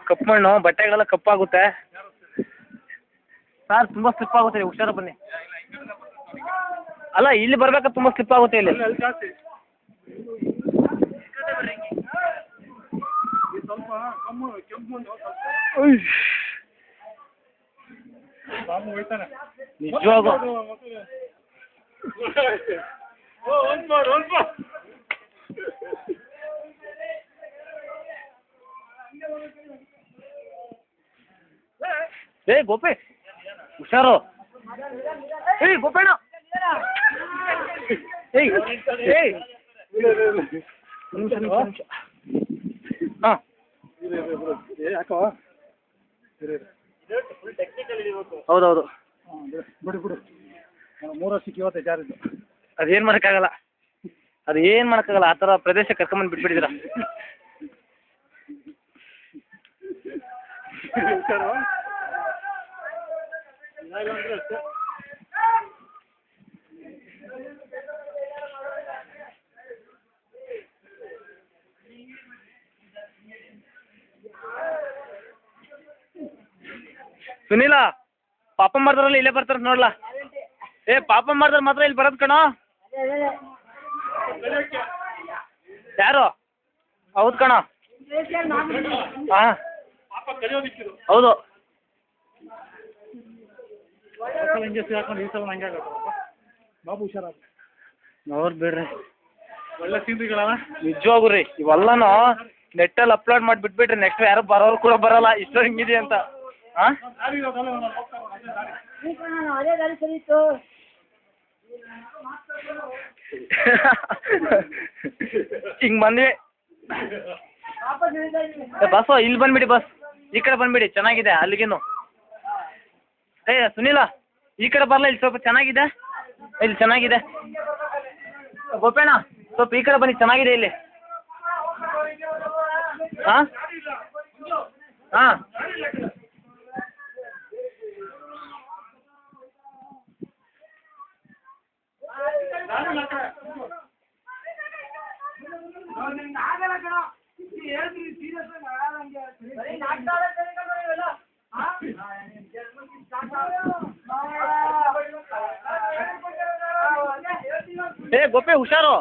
ಕಪ್ಪು ಮಣ್ಣು ಬಟ್ಟೆಗಳೆಲ್ಲ ಕಪ್ಪಾಗುತ್ತೆ ಸರ್. ತುಂಬ ಸ್ಲಿಪ್ ಆಗುತ್ತೆ, ಹುಷಾರು ಬನ್ನಿ. ಅಲ್ಲ ಇಲ್ಲಿ ಬರ್ಬೇಕಾದ್ರೆ ತುಂಬ ಸ್ಲಿಪ್ ಆಗುತ್ತೆ ಇಲ್ಲಿ. ನಿಜವಾಗೂ ಏ ಗೋಪಿ ಹುಷಾರು. ಏಯ್ ಗೋಪಣ್ಣ, ಏಯ್ ಏಯ್ ನಿಮಿಷ. ಹಾಂ ಹೌದೌದು. ಬಿಡು 3 ವರ್ಷಕ್ಕೆ 25 ಚಾರ್ಜ್. ಅದೇನು ಮಾಡೋಕ್ಕಾಗಲ್ಲ, ಆ ಥರ ಪ್ರದೇಶ ಕರ್ಕೊಂಬಂದು ಬಿಟ್ಬಿಟ್ಟಿದ್ದೀರಾ. ಸುನೀಲ, ಪಾಪ ಮಾಡ್ದಾರಲ್ಲ ಇಲ್ಲೇ ಬರ್ತಾರ ನೋಡ್ಲಾ. ಏ ಪಾಪ ಮಾಡ್ದಾರ ಮಾತ್ರ ಇಲ್ಲಿ ಬರೋದು ಕಣೋ. ಯಾರು? ಹೌದು ಕಣೋ. ಹಾಂ ಹೌದು. ಬಾಬು ಹುಷಾರ ಅವ್ರು ಬಿಡ್ರಿ, ಒಳ್ಳೆ ಸೀನ್ರಿಗಳವ ನಿಜವಾಗೂ ರೀ. ಇವೆಲ್ಲನೂ ನೆಟ್ಟಲ್ಲಿ ಅಪ್ಲೋಡ್ ಮಾಡಿ ಬಿಟ್ಬಿಟ್ರಿ, ನೆಕ್ಸ್ಟ್ ಯಾರು ಬರೋರು ಕೂಡ ಬರಲ್ಲ ಇಷ್ಟು ಹಿಂಗಿದೆ ಅಂತ. ಹಾಂ ಹಿಂಗೆ ಬಂದ್ವಿ. ಬಸ್ಸು ಇಲ್ಲಿ ಬಂದ್ಬಿಡಿ, ಬಸ್ ಈ ಕಡೆ ಬಂದ್ಬಿಡಿ, ಚೆನ್ನಾಗಿದೆ ಅಲ್ಲಿಗೇನು. ಏ ಸುನೀಲ ಈ ಕಡೆ ಬರಲ್ಲ, ಇಲ್ಲಿ ಸ್ವಲ್ಪ ಚೆನ್ನಾಗಿದೆ, ಇಲ್ಲಿ ಚೆನ್ನಾಗಿದೆ. ಗೋಪಣ್ಣ ಸ್ವಲ್ಪ ಈ ಕಡೆ ಬನ್ನಿ, ಚೆನ್ನಾಗಿದೆ ಇಲ್ಲಿ. ಹಾಂ ಹಾಂ ಏ ಗೋಪಿ ಹುಷಾರು.